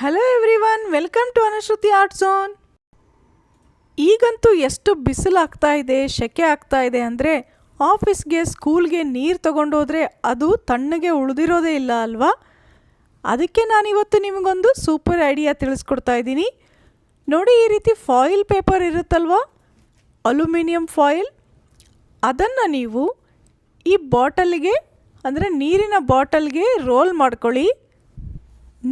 Hello everyone, welcome to Anushruti art zone. ಈಗಂತೂ ಎಷ್ಟು ಬಿಸಿಲಾಗ್ತಾ ಇದೆ, ಸೆಕೆ ಆಗ್ತಾ ಇದೆ ಅಂದರೆ ಆಫೀಸ್ಗೆ ಸ್ಕೂಲ್ಗೆ ನೀರು ತಗೊಂಡೋದ್ರೆ ಅದು ತಣ್ಣಗೆ ಉಳಿದಿರೋದೇ ಇಲ್ಲ ಅಲ್ವಾ. ಅದಕ್ಕೆ ನಾನಿವತ್ತು ನಿಮಗೊಂದು ಸೂಪರ್ ಐಡಿಯಾ ತಿಳಿಸ್ಕೊಡ್ತಾ ಇದ್ದೀನಿ. ನೋಡಿ, ಈ ರೀತಿ ಫಾಯಿಲ್ ಪೇಪರ್ ಇರುತ್ತಲ್ವ, ಅಲ್ಯೂಮಿನಿಯಂ ಫಾಯಿಲ್, ಅದನ್ನು ನೀವು ಈ ಬಾಟಲ್ಗೆ ಅಂದರೆ ನೀರಿನ ಬಾಟಲ್ಗೆ ರೋಲ್ ಮಾಡ್ಕೊಳ್ಳಿ.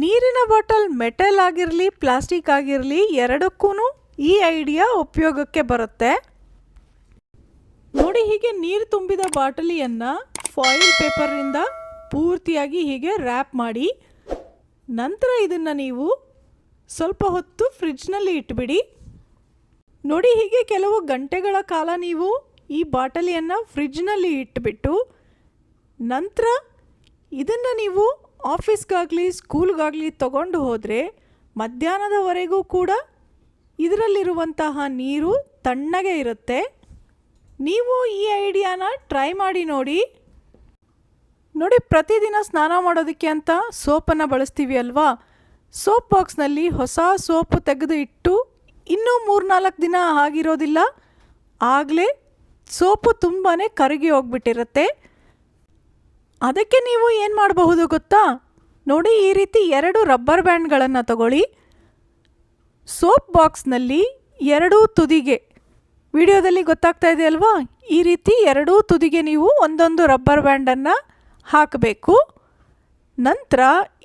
ನೀರಿನ ಬಾಟಲ್ ಮೆಟಲ್ ಆಗಿರಲಿ ಪ್ಲಾಸ್ಟಿಕ್ ಆಗಿರಲಿ ಎರಡಕ್ಕೂ ಈ ಐಡಿಯಾ ಉಪಯೋಗಕ್ಕೆ ಬರುತ್ತೆ. ನೋಡಿ, ಹೀಗೆ ನೀರು ತುಂಬಿದ ಬಾಟಲಿಯನ್ನು ಫಾಯಿಲ್ ಪೇಪರಿಂದ ಪೂರ್ತಿಯಾಗಿ ಹೀಗೆ ರ್ಯಾಪ್ ಮಾಡಿ, ನಂತರ ಇದನ್ನು ನೀವು ಸ್ವಲ್ಪ ಹೊತ್ತು ಫ್ರಿಡ್ಜ್ನಲ್ಲಿ ಇಟ್ಬಿಡಿ. ನೋಡಿ, ಹೀಗೆ ಕೆಲವು ಗಂಟೆಗಳ ಕಾಲ ನೀವು ಈ ಬಾಟಲಿಯನ್ನು ಫ್ರಿಡ್ಜ್ನಲ್ಲಿ ಇಟ್ಬಿಟ್ಟು ನಂತರ ಇದನ್ನು ನೀವು ಆಫೀಸ್ಗಾಗಲಿ ಸ್ಕೂಲ್ಗಾಗಲಿ ತಗೊಂಡು ಹೋದರೆ ಮಧ್ಯಾಹ್ನದವರೆಗೂ ಕೂಡ ಇದರಲ್ಲಿರುವಂತಹ ನೀರು ತಣ್ಣಗೆ ಇರುತ್ತೆ. ನೀವು ಈ ಐಡಿಯಾನ ಟ್ರೈ ಮಾಡಿ ನೋಡಿ. ನೋಡಿ, ಪ್ರತಿದಿನ ಸ್ನಾನ ಮಾಡೋದಕ್ಕೆ ಅಂತ ಸೋಪನ್ನು ಬಳಸ್ತೀವಿ ಅಲ್ವಾ. ಸೋಪ್ ಬಾಕ್ಸ್ನಲ್ಲಿ ಹೊಸ ಸೋಪು ತೆಗೆದು ಇಟ್ಟು ಇನ್ನೂ 3-4 ದಿನ ಆಗಿರೋದಿಲ್ಲ, ಆಗಲೇ ಸೋಪು ತುಂಬಾ ಕರಗಿ ಹೋಗ್ಬಿಟ್ಟಿರುತ್ತೆ. ಅದಕ್ಕೆ ನೀವು ಏನು ಮಾಡಬಹುದು ಗೊತ್ತಾ? ನೋಡಿ, ಈ ರೀತಿ 2 ರಬ್ಬರ್ ಬ್ಯಾಂಡ್ಗಳನ್ನು ತಗೊಳ್ಳಿ. ಸೋಪ್ ಬಾಕ್ಸ್ನಲ್ಲಿ 2 ತುದಿಗೆ, ವಿಡಿಯೋದಲ್ಲಿ ಗೊತ್ತಾಗ್ತಾ ಇದೆ ಅಲ್ವಾ, ಈ ರೀತಿ 2 ತುದಿಗೆ ನೀವು ಒಂದೊಂದು ರಬ್ಬರ್ ಬ್ಯಾಂಡನ್ನು ಹಾಕಬೇಕು. ನಂತರ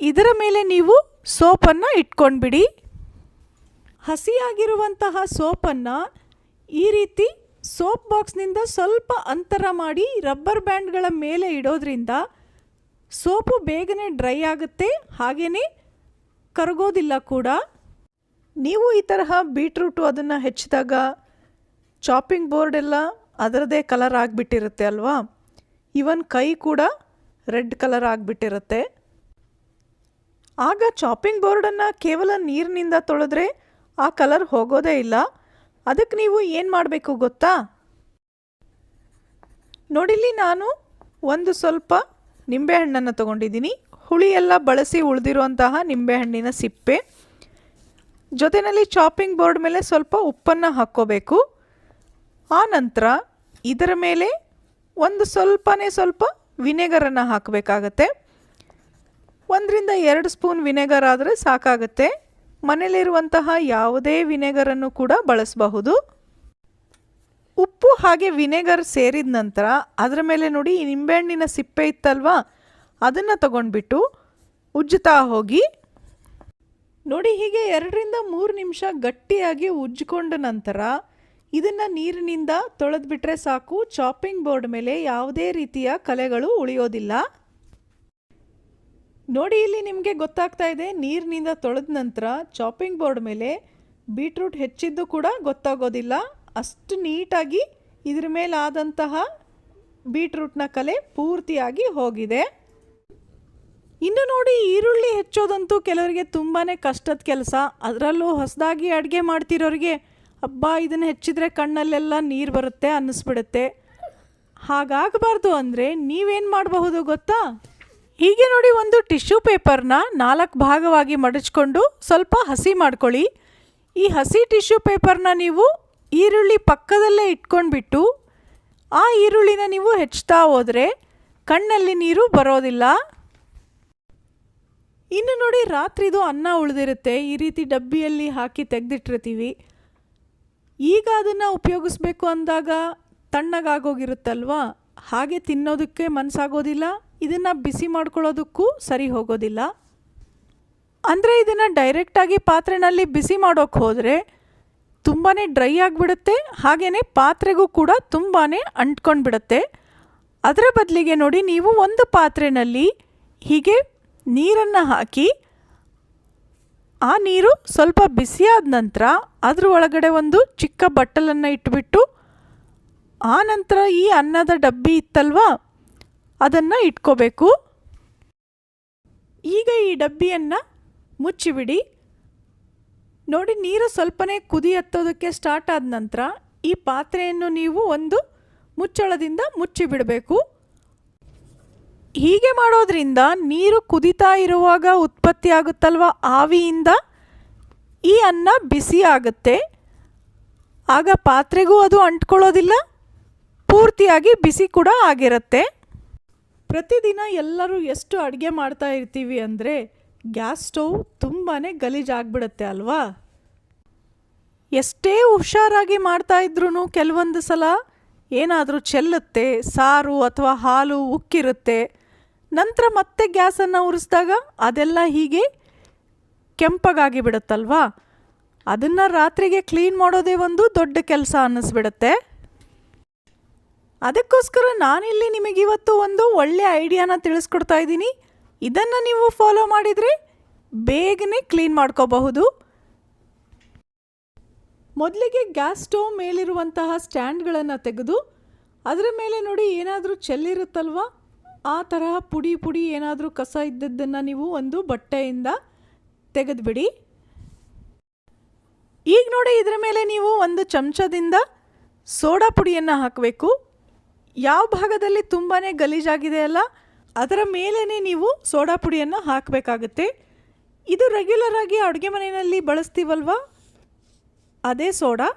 ಇದರ ಮೇಲೆ ನೀವು ಸೋಪನ್ನು ಇಟ್ಕೊಂಡ್ಬಿಡಿ. ಹಸಿಯಾಗಿರುವಂತಹ ಸೋಪನ್ನು ಈ ರೀತಿ ಸೋಪ್ ಬಾಕ್ಸ್ನಿಂದ ಸ್ವಲ್ಪ ಅಂತರ ಮಾಡಿ ರಬ್ಬರ್ ಬ್ಯಾಂಡ್ಗಳ ಮೇಲೆ ಇಡೋದ್ರಿಂದ ಸೋಪು ಬೇಗನೆ ಡ್ರೈ ಆಗುತ್ತೆ, ಹಾಗೆಯೇ ಕರಗೋದಿಲ್ಲ ಕೂಡ. ನೀವು ಈ ತರಹ ಬೀಟ್ರೂಟು ಅದನ್ನು ಹೆಚ್ಚಿದಾಗ ಚಾಪಿಂಗ್ ಬೋರ್ಡ್ ಎಲ್ಲ ಅದರದೇ ಕಲರ್ ಆಗಿಬಿಟ್ಟಿರುತ್ತೆ ಅಲ್ವಾ. ಈವನ್ ಕೈ ಕೂಡ ರೆಡ್ ಕಲರ್ ಆಗಿಬಿಟ್ಟಿರುತ್ತೆ. ಆಗ ಚಾಪಿಂಗ್ ಬೋರ್ಡನ್ನು ಕೇವಲ ನೀರಿನಿಂದ ತೊಳೆದ್ರೆ ಆ ಕಲರ್ ಹೋಗೋದೇ ಇಲ್ಲ. ಅದಕ್ಕೆ ನೀವು ಏನು ಮಾಡಬೇಕು ಗೊತ್ತಾ? ನೋಡಿಲ್ಲಿ ನಾನು ಒಂದು ಸ್ವಲ್ಪ ನಿಂಬೆಹಣ್ಣನ್ನು ತೊಗೊಂಡಿದ್ದೀನಿ. ಹುಳಿ ಎಲ್ಲ ಬಳಸಿ ಉಳಿದಿರುವಂತಹ ನಿಂಬೆಹಣ್ಣಿನ ಸಿಪ್ಪೆ, ಜೊತೆಯಲ್ಲಿ ಚಾಪಿಂಗ್ ಬೋರ್ಡ್ ಮೇಲೆ ಸ್ವಲ್ಪ ಉಪ್ಪನ್ನು ಹಾಕ್ಕೋಬೇಕು. ಆ ನಂತರ ಇದರ ಮೇಲೆ ಒಂದು ಸ್ವಲ್ಪ ವಿನೆಗರನ್ನು ಹಾಕಬೇಕಾಗತ್ತೆ. 1-2 ಸ್ಪೂನ್ ವಿನೆಗರ್ ಆದರೆ ಸಾಕಾಗುತ್ತೆ. ಮನೆಯಲ್ಲಿರುವಂತಹ ಯಾವುದೇ ವಿನೆಗರನ್ನು ಕೂಡ ಬಳಸಬಹುದು. ಉಪ್ಪು ಹಾಗೆ ವಿನೆಗರ್ ಸೇರಿದ ನಂತರ ಅದರ ಮೇಲೆ ನೋಡಿ, ಈ ನಿಂಬೆಹಣ್ಣಿನ ಸಿಪ್ಪೆ ಇತ್ತಲ್ವಾ, ಅದನ್ನು ತಗೊಂಡ್ಬಿಟ್ಟು ಉಜ್ಜುತ್ತಾ ಹೋಗಿ. ನೋಡಿ, ಹೀಗೆ 2-3 ನಿಮಿಷ ಗಟ್ಟಿಯಾಗಿ ಉಜ್ಜಿಕೊಂಡ ನಂತರ ಇದನ್ನು ನೀರಿನಿಂದ ತೊಳೆದ್ಬಿಟ್ರೆ ಸಾಕು. ಚಾಪಿಂಗ್ ಬೋರ್ಡ್ ಮೇಲೆ ಯಾವುದೇ ರೀತಿಯ ಕಲೆಗಳು ಉಳಿಯೋದಿಲ್ಲ. ನೋಡಿ, ಇಲ್ಲಿ ನಿಮಗೆ ಗೊತ್ತಾಗ್ತಾ ಇದೆ, ನೀರಿನಿಂದ ತೊಳೆದ ನಂತರ ಚಾಪಿಂಗ್ ಬೋರ್ಡ್ ಮೇಲೆ ಬೀಟ್ರೂಟ್ ಹೆಚ್ಚಿದ್ದು ಕೂಡ ಗೊತ್ತಾಗೋದಿಲ್ಲ. ಅಷ್ಟು ನೀಟಾಗಿ ಇದ್ರ ಮೇಲಾದಂತಹ ಬೀಟ್ರೂಟ್ನ ಕಲೆ ಪೂರ್ತಿಯಾಗಿ ಹೋಗಿದೆ. ಇನ್ನು ನೋಡಿ, ಈರುಳ್ಳಿ ಹೆಚ್ಚೋದಂತೂ ಕೆಲವರಿಗೆ ತುಂಬಾ ಕಷ್ಟದ ಕೆಲಸ. ಅದರಲ್ಲೂ ಹೊಸದಾಗಿ ಅಡುಗೆ ಮಾಡ್ತಿರೋರಿಗೆ ಅಬ್ಬಾ ಇದನ್ನು ಹೆಚ್ಚಿದ್ರೆ ಕಣ್ಣಲ್ಲೆಲ್ಲ ನೀರು ಬರುತ್ತೆ ಅನ್ನಿಸ್ಬಿಡುತ್ತೆ. ಹಾಗಾಗಬಾರ್ದು ಅಂದರೆ ನೀವೇನು ಮಾಡಬಹುದು ಗೊತ್ತಾ? ಹೀಗೆ ನೋಡಿ, ಒಂದು ಟಿಶ್ಯೂ ಪೇಪರ್ನ 4 ಭಾಗವಾಗಿ ಮಡಚ್ಕೊಂಡು ಸ್ವಲ್ಪ ಹಸಿ ಮಾಡ್ಕೊಳ್ಳಿ. ಈ ಹಸಿ ಟಿಶ್ಯೂ ಪೇಪರ್ನ ನೀವು ಈರುಳ್ಳಿ ಪಕ್ಕದಲ್ಲೇ ಇಟ್ಕೊಂಡ್ಬಿಟ್ಟು ಆ ಈರುಳ್ಳಿನ ನೀವು ಹೆಚ್ಚುತ್ತಾ ಹೋದರೆ ಕಣ್ಣಲ್ಲಿ ನೀರು ಬರೋದಿಲ್ಲ. ಇನ್ನು ನೋಡಿ, ರಾತ್ರಿದು ಅನ್ನ ಉಳಿದಿರುತ್ತೆ, ಈ ರೀತಿ ಡಬ್ಬಿಯಲ್ಲಿ ಹಾಕಿ ತೆಗೆದಿಟ್ಟಿರ್ತೀವಿ. ಈಗ ಅದನ್ನು ಉಪಯೋಗಿಸ್ಬೇಕು ಅಂದಾಗ ತಣ್ಣಗಾಗೋಗಿರುತ್ತಲ್ವಾ, ಹಾಗೆ ತಿನ್ನೋದಕ್ಕೆ ಮನಸ್ಸಾಗೋದಿಲ್ಲ, ಇದನ್ನು ಬಿಸಿ ಮಾಡ್ಕೊಳ್ಳೋದಕ್ಕೂ ಸರಿ ಹೋಗೋದಿಲ್ಲ. ಅಂದರೆ ಇದನ್ನು ಡೈರೆಕ್ಟಾಗಿ ಪಾತ್ರೆಯಲ್ಲಿ ಬಿಸಿ ಮಾಡೋಕ್ಕೆ ಹೋದರೆ ತುಂಬಾ ಡ್ರೈ ಆಗಿಬಿಡುತ್ತೆ, ಹಾಗೆಯೇ ಪಾತ್ರೆಗೂ ಕೂಡ ತುಂಬಾ ಅಂಟ್ಕೊಂಡ್ಬಿಡುತ್ತೆ. ಅದರ ಬದಲಿಗೆ ನೋಡಿ, ನೀವು ಒಂದು ಪಾತ್ರೆಯಲ್ಲಿ ಹೀಗೆ ನೀರನ್ನು ಹಾಕಿ, ಆ ನೀರು ಸ್ವಲ್ಪ ಬಿಸಿಯಾದ ನಂತರ ಅದ್ರ ಒಳಗಡೆ ಒಂದು ಚಿಕ್ಕ ಬಟ್ಟಲನ್ನು ಇಟ್ಬಿಟ್ಟು ಆ ನಂತರ ಈ ಅನ್ನದ ಡಬ್ಬಿ ಇತ್ತಲ್ವಾ ಅದನ್ನು ಇಟ್ಕೋಬೇಕು. ಈಗ ಈ ಡಬ್ಬಿಯನ್ನು ಮುಚ್ಚಿಬಿಡಿ. ನೋಡಿ, ನೀರು ಸ್ವಲ್ಪನೇ ಕುದಿ ಹತ್ತೋದಕ್ಕೆ ಸ್ಟಾರ್ಟ್ ಆದ ನಂತರ ಈ ಪಾತ್ರೆಯನ್ನು ನೀವು ಒಂದು ಮುಚ್ಚಳದಿಂದ ಮುಚ್ಚಿಬಿಡಬೇಕು. ಹೀಗೆ ಮಾಡೋದ್ರಿಂದ ನೀರು ಕುದೀತಾ ಇರುವಾಗ ಉತ್ಪತ್ತಿಯಾಗುತ್ತಲ್ವ ಆವಿಯಿಂದ ಈ ಅನ್ನ ಬಿಸಿ ಆಗುತ್ತೆ. ಆಗ ಪಾತ್ರೆಗೂ ಅದು ಅಂಟ್ಕೊಳ್ಳೋದಿಲ್ಲ, ಪೂರ್ತಿಯಾಗಿ ಬಿಸಿ ಕೂಡ ಆಗಿರುತ್ತೆ. ಪ್ರತಿದಿನ ಎಲ್ಲರೂ ಎಷ್ಟು ಅಡುಗೆ ಮಾಡ್ತಾ ಇರ್ತೀವಿ ಅಂದರೆ ಗ್ಯಾಸ್ ಸ್ಟವ್ ತುಂಬಾ ಗಲೀಜಾಗ್ಬಿಡುತ್ತೆ ಅಲ್ವಾ. ಎಷ್ಟೇ ಹುಷಾರಾಗಿ ಮಾಡ್ತಾ ಇದ್ರೂ ಕೆಲವೊಂದು ಸಲ ಏನಾದರೂ ಚೆಲ್ಲುತ್ತೆ, ಸಾರು ಅಥವಾ ಹಾಲು ಉಕ್ಕಿರುತ್ತೆ. ನಂತರ ಮತ್ತೆ ಗ್ಯಾಸನ್ನು ಉರಿಸಿದಾಗ ಅದೆಲ್ಲ ಹೀಗೆ ಕೆಂಪಗಾಗಿ ಬಿಡುತ್ತಲ್ವಾ. ಅದನ್ನು ರಾತ್ರಿಗೆ ಕ್ಲೀನ್ ಮಾಡೋದೇ ಒಂದು ದೊಡ್ಡ ಕೆಲಸ ಅನ್ನಿಸ್ಬಿಡುತ್ತೆ. ಅದಕ್ಕೋಸ್ಕರ ನಾನಿಲ್ಲಿ ನಿಮಗಿವತ್ತು ಒಂದು ಒಳ್ಳೆಯ ಐಡಿಯಾನ ತಿಳಿಸ್ಕೊಡ್ತಾ ಇದ್ದೀನಿ. ಇದನ್ನು ನೀವು ಫಾಲೋ ಮಾಡಿದರೆ ಬೇಗನೆ ಕ್ಲೀನ್ ಮಾಡ್ಕೋಬಹುದು. ಮೊದಲಿಗೆ ಗ್ಯಾಸ್ ಸ್ಟವ್ ಮೇಲಿರುವಂತಹ ಸ್ಟ್ಯಾಂಡ್ಗಳನ್ನು ತೆಗೆದು ಅದರ ಮೇಲೆ ನೋಡಿ ಏನಾದರೂ ಚೆಲ್ಲಿರುತ್ತಲ್ವ, ಆ ತರಹ ಪುಡಿ ಏನಾದರೂ ಕಸ ಇದ್ದದ್ದನ್ನು ನೀವು ಒಂದು ಬಟ್ಟೆಯಿಂದ ತೆಗೆದುಬಿಡಿ. ಈಗ ನೋಡಿ ಇದರ ಮೇಲೆ ನೀವು ಒಂದು ಚಮಚದಿಂದ ಸೋಡಾ ಪುಡಿಯನ್ನು ಹಾಕಬೇಕು. ಯಾವ ಭಾಗದಲ್ಲಿ ತುಂಬಾ ಗಲೀಜಾಗಿದೆ ಅಲ್ಲ ಅದರ ಮೇಲೇ ನೀವು ಸೋಡಾ ಪುಡಿಯನ್ನು ಹಾಕಬೇಕಾಗುತ್ತೆ. ಇದು ರೆಗ್ಯುಲರ್ ಆಗಿ ಅಡುಗೆ ಮನೆಯಲ್ಲಿ ಬಳಸ್ತೀವಲ್ವ, ಅದೇ ಸೋಡಾ.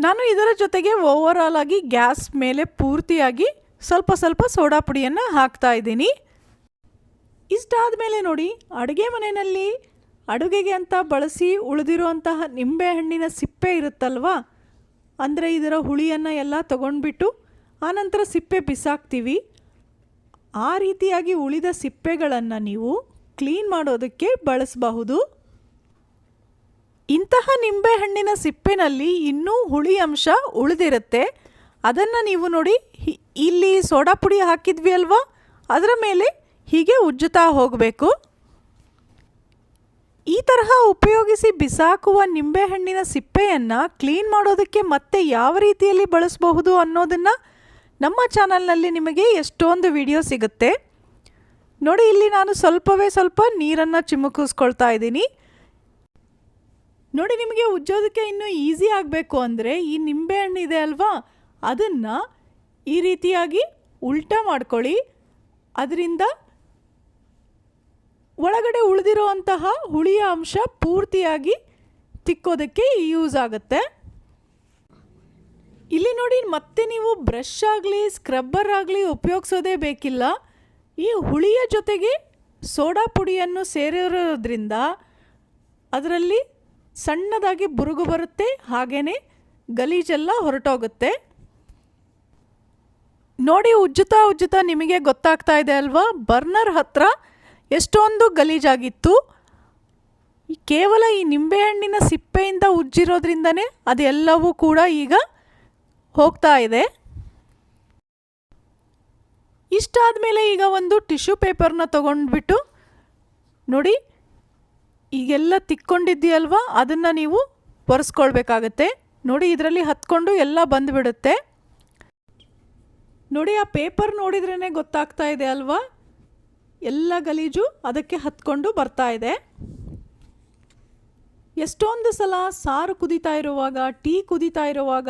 ನಾನು ಇದರ ಜೊತೆಗೆ ಓವರಾಲ್ ಆಗಿ ಗ್ಯಾಸ್ ಮೇಲೆ ಪೂರ್ತಿಯಾಗಿ ಸ್ವಲ್ಪ ಸ್ವಲ್ಪ ಸೋಡಾ ಪುಡಿಯನ್ನು ಹಾಕ್ತಾ ಇದ್ದೀನಿ. ಇಷ್ಟಾದ ಮೇಲೆ ನೋಡಿ ಅಡುಗೆ ಮನೆಯಲ್ಲಿ ಅಡುಗೆಗೆ ಅಂತ ಬಳಸಿ ಉಳಿದಿರುವಂತಹ ನಿಂಬೆಹಣ್ಣಿನ ಸಿಪ್ಪೆ ಇರುತ್ತಲ್ವ, ಅಂದರೆ ಇದರ ಹುಳಿಯನ್ನು ಎಲ್ಲ ತಗೊಂಡ್ಬಿಟ್ಟು ಆನಂತರ ಸಿಪ್ಪೆ ಬಿಸಾಕ್ತೀವಿ. ಆ ರೀತಿಯಾಗಿ ಉಳಿದ ಸಿಪ್ಪೆಗಳನ್ನು ನೀವು ಕ್ಲೀನ್ ಮಾಡೋದಕ್ಕೆ ಬಳಸಬಹುದು. ಇಂತಹ ನಿಂಬೆಹಣ್ಣಿನ ಸಿಪ್ಪೆನಲ್ಲಿ ಇನ್ನೂ ಹುಳಿ ಅಂಶ ಉಳಿದಿರುತ್ತೆ. ಅದನ್ನು ನೀವು ನೋಡಿ ಇಲ್ಲಿ ಸೋಡಾ ಪುಡಿ ಹಾಕಿದ್ವಿ ಅಲ್ವಾ, ಅದರ ಮೇಲೆ ಹೀಗೆ ಉಜ್ಜುತ್ತಾ ಹೋಗಬೇಕು. ಈ ತರಹ ಉಪಯೋಗಿಸಿ ಬಿಸಾಕುವ ನಿಂಬೆಹಣ್ಣಿನ ಸಿಪ್ಪೆಯನ್ನು ಕ್ಲೀನ್ ಮಾಡೋದಕ್ಕೆ ಮತ್ತೆ ಯಾವ ರೀತಿಯಲ್ಲಿ ಬಳಸಬಹುದು ಅನ್ನೋದನ್ನು ನಮ್ಮ ಚಾನಲ್ನಲ್ಲಿ ನಿಮಗೆ ಎಷ್ಟೊಂದು ವಿಡಿಯೋ ಸಿಗುತ್ತೆ ನೋಡಿ. ಇಲ್ಲಿ ನಾನು ಸ್ವಲ್ಪವೇ ಸ್ವಲ್ಪ ನೀರನ್ನು ಚಿಮುಕಿಸ್ಕೊಳ್ತಾ ಇದ್ದೀನಿ ನೋಡಿ. ನಿಮಗೆ ಉಜ್ಜೋದಕ್ಕೆ ಇನ್ನೂ ಈಸಿ ಆಗಬೇಕು ಅಂದರೆ ಈ ನಿಂಬೆಹಣ್ಣು ಇದೆ ಅಲ್ವಾ, ಅದನ್ನು ಈ ರೀತಿಯಾಗಿ ಉಲ್ಟಾ ಮಾಡ್ಕೊಳ್ಳಿ. ಅದರಿಂದ ಒಳಗಡೆ ಉಳಿದಿರುವಂತಹ ಹುಳಿಯ ಅಂಶ ಪೂರ್ತಿಯಾಗಿ ತಿಕ್ಕೋದಕ್ಕೆ ಯೂಸ್ ಆಗುತ್ತೆ. ಇಲ್ಲಿ ನೋಡಿ ಮತ್ತೆ ನೀವು ಬ್ರಷ್ ಆಗಲಿ ಸ್ಕ್ರಬ್ಬರ್ ಆಗಲಿ ಉಪಯೋಗಿಸೋದೇ ಬೇಕಿಲ್ಲ. ಈ ಹುಳಿಯ ಜೊತೆಗೆ ಸೋಡಾ ಪುಡಿಯನ್ನು ಸೇರಿರೋದ್ರಿಂದ ಅದರಲ್ಲಿ ಸಣ್ಣದಾಗಿ ಬುರುಗು ಬರುತ್ತೆ, ಹಾಗೆಯೇ ಗಲೀಜೆಲ್ಲ ಹೊರಟೋಗುತ್ತೆ. ನೋಡಿ ಉಜ್ಜುತ್ತಾ ನಿಮಗೆ ಗೊತ್ತಾಗ್ತಾ ಇದೆ ಅಲ್ವಾ, ಬರ್ನರ್ ಹತ್ರ ಎಷ್ಟೊಂದು ಗಲೀಜಾಗಿತ್ತು. ಕೇವಲ ಈ ನಿಂಬೆಹಣ್ಣಿನ ಸಿಪ್ಪೆಯಿಂದ ಉಜ್ಜಿರೋದ್ರಿಂದನೇ ಅದೆಲ್ಲವೂ ಕೂಡ ಈಗ ಹೋಗ್ತಾ ಇದೆ. ಇಷ್ಟಾದ ಮೇಲೆ ಈಗ ಒಂದು ಟಿಶ್ಯೂ ಪೇಪರ್ನ ತೊಗೊಂಡ್ಬಿಟ್ಟು ನೋಡಿ ಈಗೆಲ್ಲ ತಿಕ್ಕೊಂಡಿದ್ದೀಯಲ್ವಾ, ಅದನ್ನು ನೀವು ಒರೆಸ್ಕೊಳ್ಬೇಕಾಗತ್ತೆ. ನೋಡಿ ಇದರಲ್ಲಿ ಹತ್ಕೊಂಡು ಎಲ್ಲ ಬಂದುಬಿಡುತ್ತೆ. ನೋಡಿ ಆ ಪೇಪರ್ ನೋಡಿದ್ರೇ ಗೊತ್ತಾಗ್ತಾ ಇದೆ ಅಲ್ವಾ, ಎಲ್ಲ ಗಲೀಜು ಅದಕ್ಕೆ ಹತ್ಕೊಂಡು ಬರ್ತಾ ಇದೆ. ಎಷ್ಟೊಂದು ಸಲ ಸಾರು ಕುದೀತಾ ಇರುವಾಗ, ಟೀ ಕುದೀತಾ ಇರುವಾಗ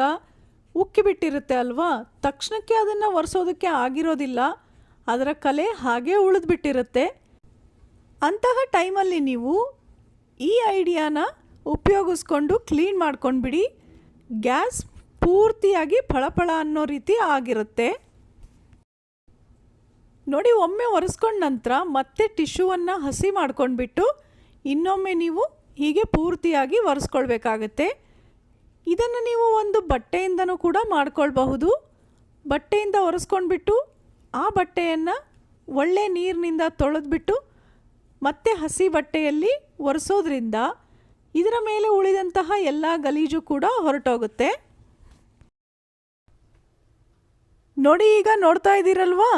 ಉಕ್ಕಿಬಿಟ್ಟಿರುತ್ತೆ ಅಲ್ವಾ, ತಕ್ಷಣಕ್ಕೆ ಅದನ್ನು ಒರೆಸೋದಕ್ಕೆ ಆಗಿರೋದಿಲ್ಲ, ಅದರ ಕಲೆ ಹಾಗೇ ಉಳಿದ್ಬಿಟ್ಟಿರುತ್ತೆ. ಅಂತಹ ಟೈಮಲ್ಲಿ ನೀವು ಈ ಐಡಿಯಾನ ಉಪಯೋಗಿಸ್ಕೊಂಡು ಕ್ಲೀನ್ ಮಾಡ್ಕೊಂಡ್ಬಿಡಿ. ಗ್ಯಾಸ್ ಪೂರ್ತಿಯಾಗಿ ಫಳಫಳ ಅನ್ನೋ ರೀತಿ ಆಗಿರುತ್ತೆ ನೋಡಿ. ಒಮ್ಮೆ ಒರೆಸ್ಕೊಂಡ ನಂತರ ಮತ್ತೆ ಟಿಶ್ಯೂವನ್ನು ಹಸಿ ಮಾಡ್ಕೊಂಡ್ಬಿಟ್ಟು ಇನ್ನೊಮ್ಮೆ ನೀವು ಹೀಗೆ ಪೂರ್ತಿಯಾಗಿ ಒರೆಸ್ಕೊಳ್ಬೇಕಾಗತ್ತೆ. ಇದನ್ನು ನೀವು ಒಂದು ಬಟ್ಟೆಯಿಂದನೂ ಕೂಡ ಮಾಡ್ಕೊಳ್ಬಹುದು. ಬಟ್ಟೆಯಿಂದ ಒರೆಸ್ಕೊಂಡ್ಬಿಟ್ಟು ಆ ಬಟ್ಟೆಯನ್ನು ಒಳ್ಳೆ ನೀರಿನಿಂದ ತೊಳೆದ್ಬಿಟ್ಟು ಮತ್ತೆ ಹಸಿ ಬಟ್ಟೆಯಲ್ಲಿ ಒರೆಸೋದ್ರಿಂದ ಇದರ ಮೇಲೆ ಉಳಿದಂತಹ ಎಲ್ಲ ಗಲೀಜು ಕೂಡ ಹೊರಟೋಗುತ್ತೆ ನೋಡಿ. ಈಗ ನೋಡ್ತಾ ಇದ್ದೀರಲ್ವಾ,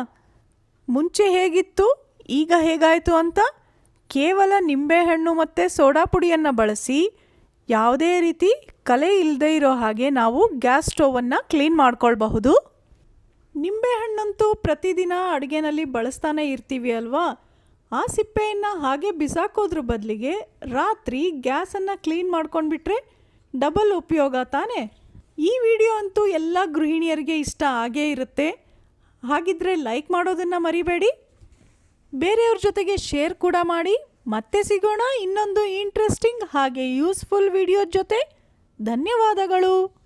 ಮುಂಚೆ ಹೇಗಿತ್ತು ಈಗ ಹೇಗಾಯಿತು ಅಂತ. ಕೇವಲ ನಿಂಬೆಹಣ್ಣು ಮತ್ತು ಸೋಡಾ ಪುಡಿಯನ್ನು ಬಳಸಿ ಯಾವುದೇ ರೀತಿ ಕಲೆ ಇಲ್ಲದೆ ಇರೋ ಹಾಗೆ ನಾವು ಗ್ಯಾಸ್ ಸ್ಟೋವನ್ನು ಕ್ಲೀನ್ ಮಾಡ್ಕೊಳ್ಬಹುದು. ನಿಂಬೆಹಣ್ಣಂತೂ ಪ್ರತಿದಿನ ಅಡುಗೆನಲ್ಲಿ ಬಳಸ್ತಾನೆ ಇರ್ತೀವಿ ಅಲ್ವಾ, ಆ ಸಿಪ್ಪೆಯನ್ನು ಹಾಗೆ ಬಿಸಾಕೋದ್ರ ಬದಲಿಗೆ ರಾತ್ರಿ ಗ್ಯಾಸನ್ನು ಕ್ಲೀನ್ ಮಾಡ್ಕೊಂಡ್ಬಿಟ್ರೆ ಡಬಲ್ ಉಪಯೋಗ ತಾನೇ. ಈ ವಿಡಿಯೋ ಅಂತೂ ಎಲ್ಲ ಗೃಹಿಣಿಯರಿಗೆ ಇಷ್ಟ ಆಗೇ ಇರುತ್ತೆ. ಹಾಗಿದ್ರೆ ಲೈಕ್ ಮಾಡೋದನ್ನು ಮರಿಬೇಡಿ. ಬೇರೆಯವ್ರ ಜೊತೆಗೆ ಶೇರ್ ಕೂಡ ಮಾಡಿ. ಮತ್ತೆ ಸಿಗೋಣ ಇನ್ನೊಂದು ಇಂಟ್ರೆಸ್ಟಿಂಗ್ ಹಾಗೆ ಯೂಸ್ಫುಲ್ ವಿಡಿಯೋ ಜೊತೆ. ಧನ್ಯವಾದಗಳು.